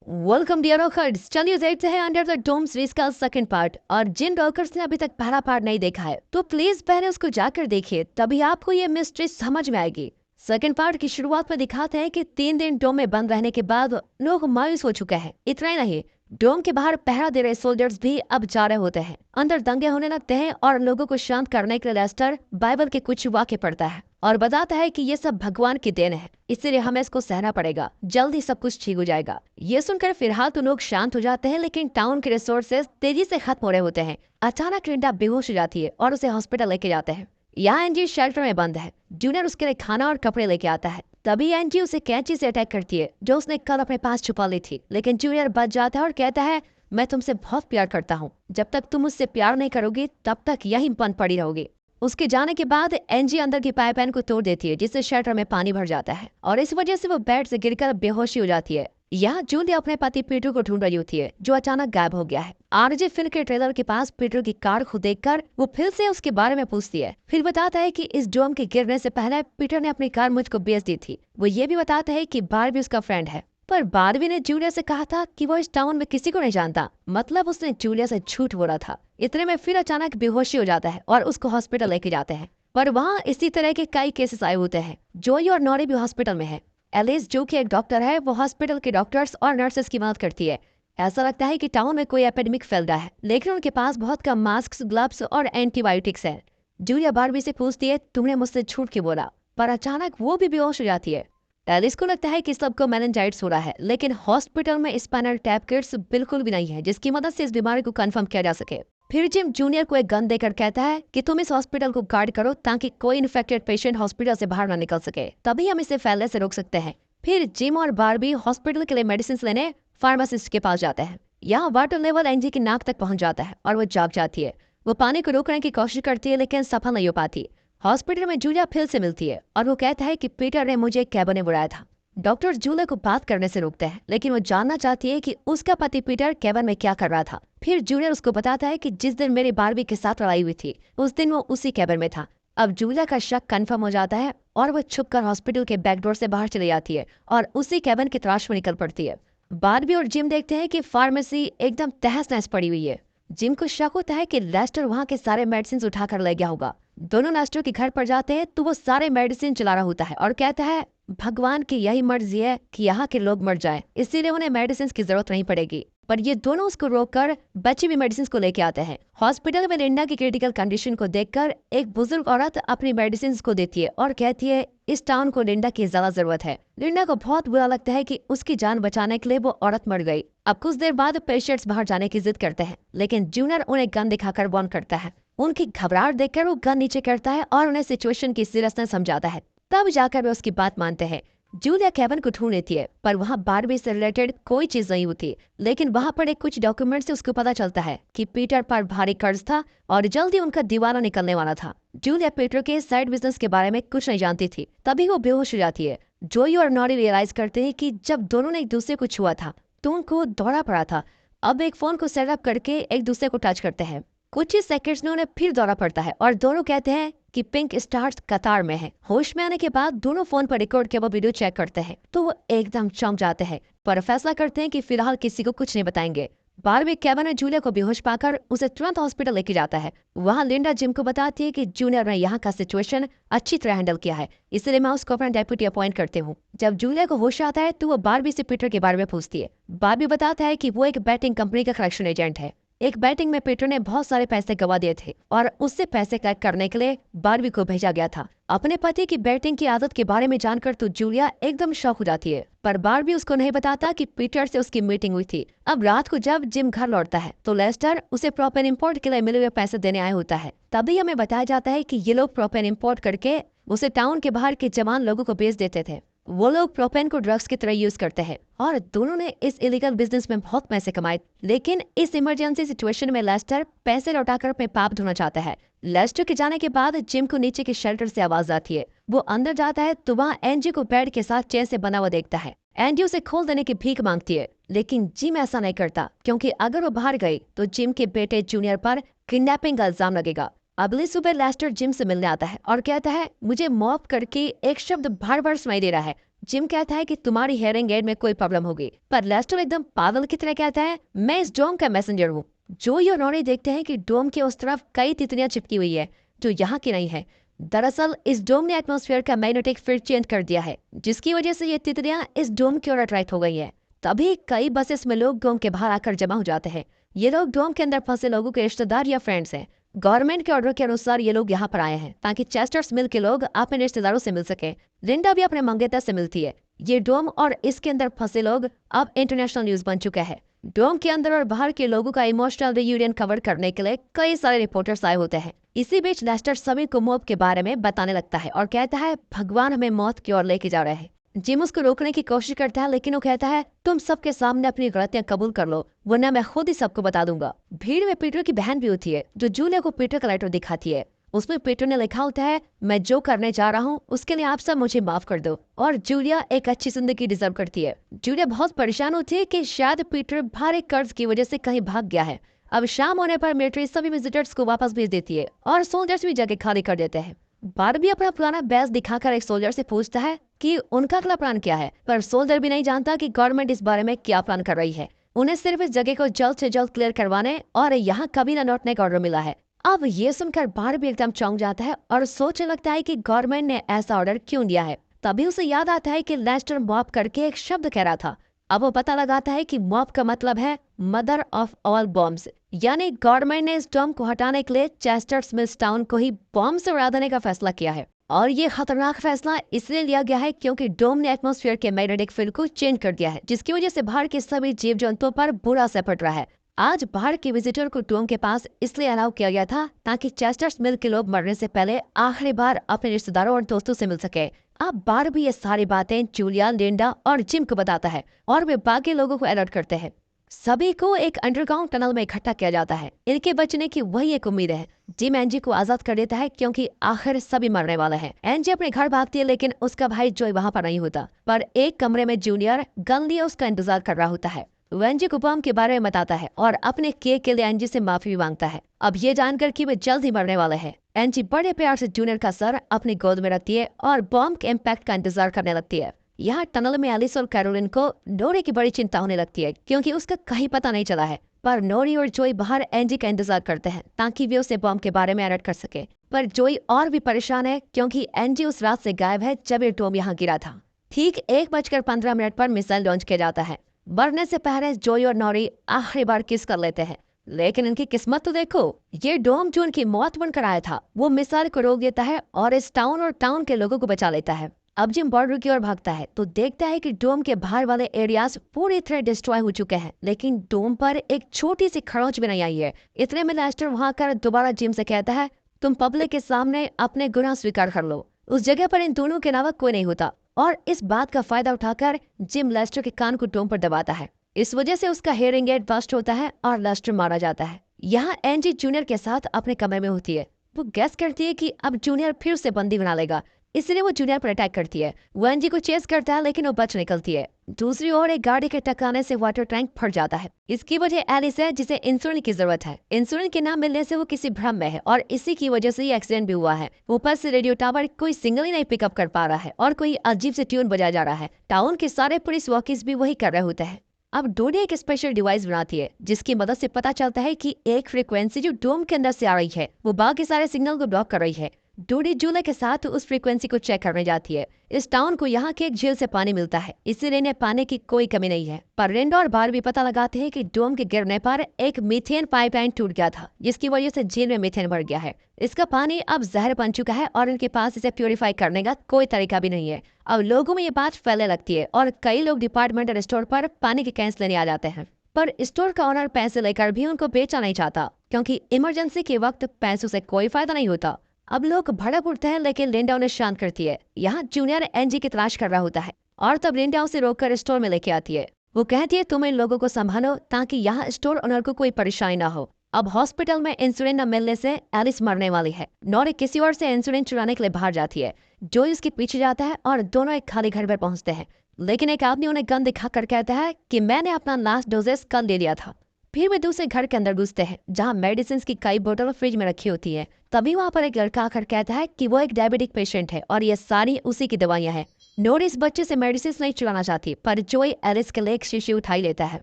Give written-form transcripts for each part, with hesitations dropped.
Welcome dear rockers, चलिए देखते हैं अंडर द डोम सीरीज का सेकंड पार्ट। और जिन रॉकर्स ने अभी तक पहला पार्ट नहीं देखा है तो प्लीज पहले उसको जाकर देखिए, तभी आपको ये मिस्ट्री समझ में आएगी। सेकंड पार्ट की शुरुआत में दिखाते हैं कि 3 दिन डोम में बंद रहने के बाद लोग मायूस हो चुके हैं। इतना ही नहीं, डोम के बाहर पहरा दे रहे सोल्जर्स भी अब जा रहे होते हैं। अंदर दंगे होने लगते हैं और लोगों को शांत करने के लिए लेस्टर बाइबल के कुछ वाक्य पढ़ता है और बताता है कि ये सब भगवान की देन है, इसीलिए हमें इसको सहना पड़ेगा, जल्दी सब कुछ ठीक हो जाएगा। ये सुनकर फिलहाल तो लोग शांत हो जाते हैं, लेकिन टाउन के रिसोर्सेज तेजी से खत्म हो रहे होते हैं। अचानक लिंडा बेहोश हो जाती है और उसे हॉस्पिटल लेके जाते हैं। यहाँ एनजी शेल्टर में बंद है। जूनियर उसके लिए खाना और कपड़े लेके आता है। तभी एनजी उसे कैंची से अटैक करती है जो उसने कल अपने पास छुपा ली थी, लेकिन जूनियर बच जाता है और कहता है, मैं तुमसे बहुत प्यार करता हूँ, जब तक तुम मुझसे प्यार नहीं करोगी तब तक यही बंद पड़ी रहोगी। उसके जाने के बाद एनजी अंदर की पाइपलाइन को तोड़ देती है, जिससे शटर में पानी भर जाता है और इस वजह से वो बेड से गिरकर बेहोशी हो जाती है। यहाँ जूलिया अपने पति पीटर को ढूंढ रही होती है, जो अचानक गायब हो गया है। आरजे फिल्म के ट्रेलर के पास पीटर की कार को देखकर वो फिर से उसके बारे में पूछती है। फिर बताता है कि इस डोम के गिरने से पहले पीटर ने अपनी कार मुझको बेच दी थी। वो ये भी बताता है कि बारबी उसका फ्रेंड है, पर बारबी ने जूलिया से कहा था कि वो इस टाउन में किसी को नहीं जानता, मतलब उसने जूलिया से झूठ बोला था। इतने में फिर अचानक बेहोशी हो जाता है और उसको हॉस्पिटल लेके जाते हैं, पर वहाँ इसी तरह के कई केसेस आए होते हैं। जोई और नॉरी भी हॉस्पिटल में है। एलिस जो कि एक डॉक्टर है, वो हॉस्पिटल के डॉक्टर्स और नर्सेस की मदद करती है। ऐसा लगता है कि टाउन में कोई एपिडेमिक फैल रहा है, लेकिन उनके पास बहुत कम मास्क, ग्लव्स और एंटीबायोटिक्स है। जूलिया बारबी से पूछती है, तुमने मुझसे झूठ क्यों बोला? पर अचानक वो भी बेहोश हो जाती है। एलिस को लगता है कि सबको मेनिंजाइटिस हो रहा है, लेकिन हॉस्पिटल में स्पाइनल टैप किट्स बिल्कुल भी नहीं है जिसकी मदद से इस बीमारी को कंफर्म किया जा सके। फिर जिम जूनियर को एक गन देकर कहता है कि तुम इस हॉस्पिटल को गार्ड करो ताकि कोई इन्फेक्टेड पेशेंट हॉस्पिटल से बाहर न निकल सके, तभी हम इसे फैलने से रोक सकते हैं। फिर जिम और बारबी हॉस्पिटल के लिए मेडिसिन लेने फार्मासिस्ट के पास जाते हैं। यहाँ वाटर लेवल एनजी की नाक तक पहुंच जाता है और वो जाग जाती है। वो पानी को रोकने की कोशिश करती है, लेकिन सफल नहीं हो पाती। हॉस्पिटल में जूलिया फिर से मिलती है और वो कहता है कि पीटर ने मुझे कैबिन में बुलाया था। डॉक्टर जूलिया को बात करने से रोकते हैं, लेकिन वो जानना चाहती है कि उसका पति पीटर कैबिन में क्या कर रहा था। फिर जूलियर उसको बताता है कि जिस दिन मेरी बारबी के साथ लड़ाई हुई थी उस दिन वो उसी कैबिन में था। अब जूलिया का शक कंफर्म हो जाता है और वो छुपकर हॉस्पिटल के बैकडोर से बाहर चली जाती है और उसी कैबिन की तलाश में निकल पड़ती है। बारबी और जिम देखते हैं कि फार्मेसी एकदम तहस नहस पड़ी हुई है। जिम को शक होता है कि लेस्टर वहाँ के सारे मेडिसिन उठाकर ले गया होगा। दोनों लेस्टर के घर पर जाते हैं तो वो सारे मेडिसिन चला रहा होता है और कहता है, भगवान की यही मर्जी है कि यहाँ के लोग मर जाएं, इसीलिए उन्हें मेडिसिन की जरूरत नहीं पड़ेगी। पर ये दोनों उसको रोककर बची भी मेडिसिन को लेके आते हैं। हॉस्पिटल में लिंडा की क्रिटिकल कंडीशन को देखकर एक बुजुर्ग औरत अपनी मेडिसिन को देती है और कहती है, इस टाउन को लिंडा की ज्यादा जरूरत है। लिंडा को बहुत बुरा लगता है कि उसकी जान बचाने के लिए वो औरत मर गई। अब कुछ देर बाद पेशेंट्स बाहर जाने की जिद करते हैं, लेकिन जूनियर उन्हें गन दिखाकर वार्न करता है। उनकी घबराहट देखकर वो गन नीचे करता है और उन्हें सिचुएशन की सीरियसनेस समझाता है। तब जाकर वे उसकी बात मानते हैं। जूलिया केविन को ढूंढ लेती है, पर वहाँ बारबी से रिलेटेड कोई चीज नहीं होती, लेकिन वहाँ पर एक कुछ डॉक्यूमेंट से उसको पता चलता है कि पीटर पर भारी कर्ज था और जल्दी उनका दिवाला निकलने वाला था। जूलिया पीटर के साइड बिजनेस के बारे में कुछ नहीं जानती थी, तभी वो बेहोश हो जाती है। जोई और नॉरी रियलाइज करते हैं कि जब दोनों ने एक दूसरे को छुआ था तो उनको दौरा पड़ा था। अब एक फोन को सेटअप करके एक दूसरे को टच करते हैं। कुछ ही सेकंड्स में उन्हें फिर दौरा पड़ता है और दोनों कहते हैं कि पिंक स्टार्स कतार में है। होश में आने के बाद दोनों फोन पर रिकॉर्ड के वो वीडियो चेक करते हैं तो वो एकदम चौंक जाते हैं, पर फैसला करते हैं कि फिलहाल किसी को कुछ नहीं बताएंगे। बारबी केविन में जूलिया को बेहोश पाकर उसे तुरंत हॉस्पिटल लेके जाता है। वहाँ लिंडा जिम को बताती है कि जूनियर ने यहाँ का सिचुएशन अच्छी तरह हैंडल किया है, इसलिए मैं उसको अपना डेप्यूटी अपॉइंट करते हूँ। जब जूलिया को होश आता है तो वो बारबी से पीटर के बारे में पूछती है। बारबी बताता है कि वो एक बैटिंग कंपनी का कलेक्शन एजेंट है। एक बैटिंग में पीटर ने बहुत सारे पैसे गवा दिए थे और उससे पैसे कलेक्ट करने के लिए बारबी को भेजा गया था। अपने पति की बैटिंग की आदत के बारे में जानकर तो जूलिया एकदम शॉक हो जाती है, पर बारबी उसको नहीं बताता कि पीटर से उसकी मीटिंग हुई थी। अब रात को जब जिम घर लौटता है तो लेस्टर उसे प्रोपेन इंपोर्ट के लिए मिले हुए पैसे देने आया होता है। तभी हमें बताया जाता है कि ये लोग प्रोपेन इंपोर्ट करके उसे टाउन के बाहर के जवान लोगों को बेच देते थे। वो लोग प्रोपेन को ड्रग्स की तरह यूज करते हैं और दोनों ने इस इलीगल बिजनेस में बहुत पैसे कमाए। लेकिन इस इमरजेंसी सिचुएशन में लेस्टर पैसे लौटाकर अपने पाप धोना चाहता है। लेस्टर के जाने के बाद जिम को नीचे के शेल्टर से आवाज आती है। वो अंदर जाता है तो वहाँ एनजी को बेड के साथ चेन से बना हुआ देखता है। एनजी उसे खोल देने की भीख मांगती है, लेकिन जिम ऐसा नहीं करता, क्योंकि अगर वो बाहर गई तो जिम के बेटे जूनियर पर किडनैपिंग का इल्जाम लगेगा। अगली सुबह लेस्टर जिम से मिलने आता है और कहता है, मुझे मॉप करके एक शब्द बार बार सुनाई दे रहा है, जिम कहता है कि तुम्हारी हेयरिंग एड में कोई प्रॉब्लम होगी, पर लेस्टर एकदम पागल की तरह कहता है मैं इस डोम का मैसेंजर हूँ। जोई और नॉरी देखते हैं कि डोम के उस तरफ कई तितलियां चिपकी हुई है जो यहाँ की नहीं है। दरअसल इस डोम ने एटमॉस्फेयर का मैग्नेटिक फील्ड चेंज कर दिया है, जिसकी वजह से ये तितलियां इस डोम की ओर अट्रैक्ट हो गई है। तभी कई बसेस में लोग डोम के बाहर आकर जमा हो जाते हैं। ये लोग डोम के अंदर फंसे लोगों के रिश्तेदार या फ्रेंड्स हैं। गवर्नमेंट के ऑर्डर के अनुसार ये लोग यहाँ पर आए हैं ताकि चेस्टर्स मिल के लोग अपने रिश्तेदारों से मिल सके। लिंडा भी अपने मंगेतर से मिलती है। ये डोम और इसके अंदर फंसे लोग अब इंटरनेशनल न्यूज बन चुका है। डोम के अंदर और बाहर के लोगों का इमोशनल रियूनियन कवर करने के लिए कई सारे रिपोर्टर्स आए होते हैं। इसी बीच लेस्टर सभी को मौत के बारे में बताने लगता है और कहता है भगवान हमें मौत की ओर लेके जा रहे हैं। जिम उसको रोकने की कोशिश करता है, लेकिन वो कहता है तुम सबके सामने अपनी गलतियां कबूल कर लो, वरना मैं खुद ही सबको बता दूंगा। भीड़ में पीटर की बहन भी होती है जो जूलिया को पीटर का लेटर दिखाती है। उसमें पीटर ने लिखा होता है मैं जो करने जा रहा हूँ उसके लिए आप सब मुझे माफ कर दो, और जूलिया एक अच्छी जिंदगी डिजर्व करती है। जूलिया बहुत परेशान होती है कि शायद पीटर भारी कर्ज की वजह से कहीं भाग गया है। अब शाम होने पर मिलिट्री सभी विजिटर्स को वापस भेज देती है और सोल्जर्स भी जगह खाली कर देते हैं। बारबी अपना पुराना बैज दिखाकर एक सोल्जर से पूछता है कि उनका अगला प्लान क्या है, पर सोल्जर भी नहीं जानता कि गवर्नमेंट इस बारे में क्या प्लान कर रही है। उन्हें सिर्फ इस जगह को जल्द से जल्द क्लियर करवाने और यहाँ कभी न लौटने का ऑर्डर मिला है। अब ये सुनकर बारबी एकदम चौंक जाता है और सोचने लगता है कि गवर्नमेंट ने ऐसा ऑर्डर क्यों दिया है। तभी उसे याद आता है कि लेस्टर मॉप करके एक शब्द कह रहा था। अब वो पता लगाता है कि मॉप का मतलब है मदर ऑफ ऑल बॉम्ब्स, यानी गवर्नमेंट ने इस डोम को हटाने के लिए चेस्टर्स मिल्स टाउन को ही बॉम्ब से उड़ा देने का फैसला किया है। और ये खतरनाक फैसला इसलिए लिया गया है क्योंकि डोम ने एटमॉस्फेयर के मैग्नेटिक फील्ड को चेंज कर दिया है, जिसकी वजह से बाहर के सभी जीव जंतुओं पर बुरा असर पड़ रहा है। आज बाहर के विजिटर को डोम के पास इसलिए अलाउ किया गया था ताकि चेस्टर्स मिल के लोग मरने से पहले आखिरी बार अपने रिश्तेदारों और दोस्तों से मिल सके। अब बार भी ये सारी बातें जूलिया, लिंडा और जिम को बताता है और वे बाकी लोगों को अलर्ट करते हैं। सभी को एक अंडरग्राउंड टनल में इकट्ठा किया जाता है। इनके बचने की वही एक उम्मीद है। जिम एनजी को आजाद कर देता है क्योंकि आखिर सभी मरने वाले हैं। एनजी अपने घर भागती है, लेकिन उसका भाई जोई वहाँ पर नहीं होता, पर एक कमरे में जूनियर गन लिए उसका इंतजार कर रहा होता है। वो एनजी को बम के बारे में बताता है और अपने केक के लिए एनजी से माफी भी मांगता है। अब ये जानकर कि वे जल्द ही मरने वाले हैं, एनजी बड़े प्यार से जूनियर का सर अपनी गोद में रखती है और बम के इम्पैक्ट का इंतजार करने लगती है। यहाँ टनल में एलिस और कैरोलिन को नोरी की बड़ी चिंता होने लगती है क्योंकि उसका कहीं पता नहीं चला है। पर नोरी और जोई बाहर एनजी का इंतजार करते हैं ताकि वे उसे बम के बारे में अलर्ट कर सके। पर जोई और भी परेशान है क्योंकि एनजी उस रात से गायब है जब ये डोम यहाँ गिरा था। ठीक 1:15 पर मिसाइल लॉन्च किया जाता है। मरने से पहले जोई और नोरी आखिरी बार किस कर लेते हैं, लेकिन इनकी किस्मत तो देखो, ये डोम जो उनकी मौत बनकर आया था वो मिसाइल को रोक देता है और इस टाउन और टाउन के लोगों को बचा लेता है। अब जिम बॉर्डर की ओर भागता है तो देखता है कि डोम के बाहर वाले एरियाज पूरी तरह डिस्ट्रॉय हो चुके हैं, लेकिन डोम पर एक छोटी सी खरोंच भी नहीं आई है। इतने में लेस्टर वहां कर दोबारा जिम से कहता है तुम पब्लिक के सामने अपने गुनाह स्वीकार कर लो। उस जगह पर इन दोनों के अलावा कोई नहीं होता और इस बात का फायदा उठाकर जिम लेस्टर के कान को डोम पर दबाता है। इस वजह से उसका हेयरिंग एड बस्ट होता है और लेस्टर मारा जाता है। यहाँ एनजी जूनियर के साथ अपने कमरे में होती है। वो गैस करती है कि अब जूनियर फिर से बंदी बना लेगा, इसलिए वो जूनियर पर अटैक करती है। वो एनजी को चेस करता है लेकिन वो बच निकलती है। दूसरी ओर एक गाड़ी के टकराने से वाटर टैंक फट जाता है। इसकी वजह एलिस है जिसे इंसुलिन की जरूरत है। इंसुलिन के ना मिलने से वो किसी भ्रम में है और इसी की वजह से ये एक्सीडेंट भी हुआ है। ऊपर से रेडियो टावर कोई सिग्नल ही नहीं पिकअप कर पा रहा है और कोई अजीब से ट्यून बजाया जा रहा है। टाउन के सारे पुलिस वॉकिस भी वही कर रहे होते हैं। अब डोडी एक स्पेशल डिवाइस बनाती है जिसकी मदद से पता चलता है कि एक फ्रीक्वेंसी जो डोम के अंदर से आ रही है वो बाकी सारे सिग्नल को ब्लॉक कर रही है। डोडी जूले के साथ उस फ्रीक्वेंसी को चेक करने जाती है। इस टाउन को यहाँ के एक झील से पानी मिलता है, इसीलिए इन्हें पानी की कोई कमी नहीं है। पर रेंडो और बार भी पता लगाते हैं कि डोम के गिरने पर एक मीथेन पाइपलाइन टूट गया था, जिसकी वजह से झील में मीथेन बढ़ गया है। इसका पानी अब जहर बन चुका है और इनके पास इसे प्योरीफाई करने का कोई तरीका भी नहीं है। अब लोगों में ये बात फैलने लगती है और कई लोग डिपार्टमेंटल स्टोर पर पानी के कैंस लेने आ जाते हैं। पर स्टोर का ओनर पैसे लेकर भी उनको बेचना नहीं चाहता क्योंकि इमरजेंसी के वक्त पैसों से कोई फायदा नहीं होता। अब लोग भड़क उठते हैं लेकिन लिंडा उन्हें शांत करती है। यहाँ जूनियर एनजी की तलाश कर रहा होता है और तब लिंडा उसे रोककर स्टोर में लेके आती है। वो कहती है तुम इन लोगों को संभालो ताकि यहाँ स्टोर ओनर को कोई परेशानी ना हो। अब हॉस्पिटल में इंसुलिन न मिलने से एलिस मरने वाली है। नॉरी किसी और से इंसुलिन चुराने के लिए बाहर जाती है। जोई उसके पीछे जाता है और दोनों एक खाली घर पर पहुंचते हैं, लेकिन एक आदमी उन्हें गन दिखाकर कहता है कि मैंने अपना लास्ट डोजेस कल ले लिया था। फिर वे दूसरे घर के अंदर घुसते हैं जहाँ मेडिसिन की कई बोतल फ्रिज में रखी होती है। तभी वहाँ पर एक लड़का आकर कहता है कि वो एक डायबिटिक पेशेंट है और ये सारी उसी की दवाइयाँ हैं। नोरी इस बच्चे से मेडिसिन नहीं चुराना चाहती, पर जोई एलिस के लिए एक शीशी उठाई लेता है।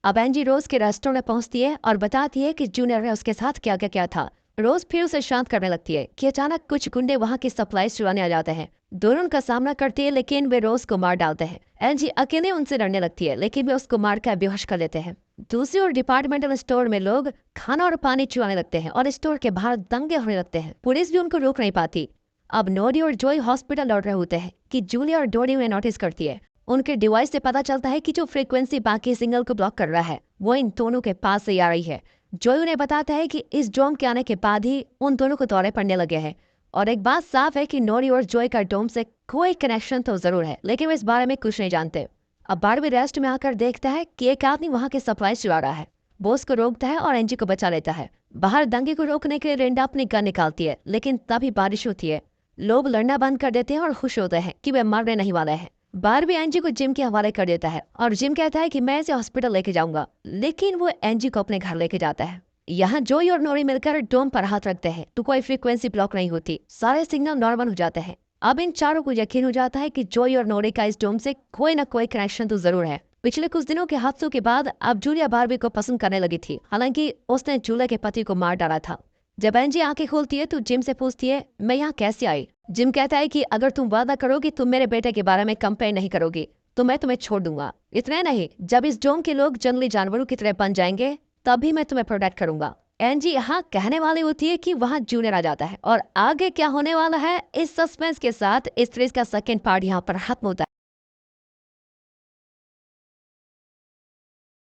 अब एंजी रोज के रेस्टोरेंट में पहुंचती है और बताती है कि जूनियर ने उसके साथ क्या क्या किया था। रोज फिर उसे शांत करने लगती है कि अचानक कुछ गुंडे वहां की सप्लाईज चुराने आ जाते हैं। दोनों उनका सामना करती है, लेकिन वे रोज को मार डालते हैं। एंजी अकेले उनसे लड़ने लगती है, लेकिन वे उसको मारकर बेहोश कर देते हैं। दूसरी ओर डिपार्टमेंटल स्टोर में लोग खाना और पानी चुराने लगते हैं और स्टोर के बाहर दंगे होने लगते हैं। पुलिस भी उनको रोक नहीं पाती। अब नोरी और जोई हॉस्पिटल लौट रहे होते हैं कि जूलिया और डोरी उन्हें नोटिस करती है। उनके डिवाइस से पता चलता है कि जो फ्रीक्वेंसी बाकी सिग्नल को ब्लॉक कर रहा है वो इन दोनों के पास से आ रही है। जोई उन्हें बताता है कि इस डोम के आने के बाद ही उन दोनों को दौरे पड़ने लगे हैं। और एक बात साफ है कि नोरी और जोई का डोम से कोई कनेक्शन तो जरूर है, लेकिन वे इस बारे में कुछ नहीं जानते। अब बारबी रेस्ट में आकर देखता है कि एक आदमी वहां के सप्लाई चुरा रहा है। बॉस को रोकता है और एंजी को बचा लेता है। बाहर दंगे को रोकने के लिए रेंडा अपनी गन निकालती है, लेकिन तभी बारिश होती है। लोग लड़ना बंद कर देते हैं और खुश होते हैं कि वे मरने नहीं वाले हैं। बारबी एंजी को जिम के हवाले कर देता है और जिम कहता है कि मैं इसे हॉस्पिटल लेके जाऊंगा, लेकिन वो एंजी को अपने घर लेके जाता है। यहाँ जोई और नोरी मिलकर डोम पर हाथ रखते हैं तो कोई फ्रीक्वेंसी ब्लॉक नहीं होती, सारे सिग्नल नॉर्मल हो जाते हैं। अब इन चारों को यकीन हो जाता है कि जोई और नोरी का इस डोम से कोई न कोई कनेक्शन तो जरूर है। पिछले कुछ दिनों के हादसों के बाद अब जूलिया बारबी को पसंद करने लगी थी, हालांकि उसने जूलिया के पति को मार डाला था। जब एंजी आंखें खोलती है तो जिम से पूछती है, मैं यहाँ कैसे आई? जिम कहता है कि अगर तुम वादा करोगी तुम मेरे बेटे के बारे में कंप्लेन नहीं करोगी तो मैं तुम्हें छोड़ दूंगा। इतना नहीं, जब इस डोम के लोग जंगली जानवरों की तरह बन जाएंगे तभी मैं तुम्हें प्रोटेक्ट करूंगा। एंजी यहाँ कहने वाली होती है कि वहाँ जूनियर आ जाता है और आगे क्या होने वाला है इस सस्पेंस के साथ इस सीरीज का सेकंड पार्ट यहाँ पर खत्म होता है।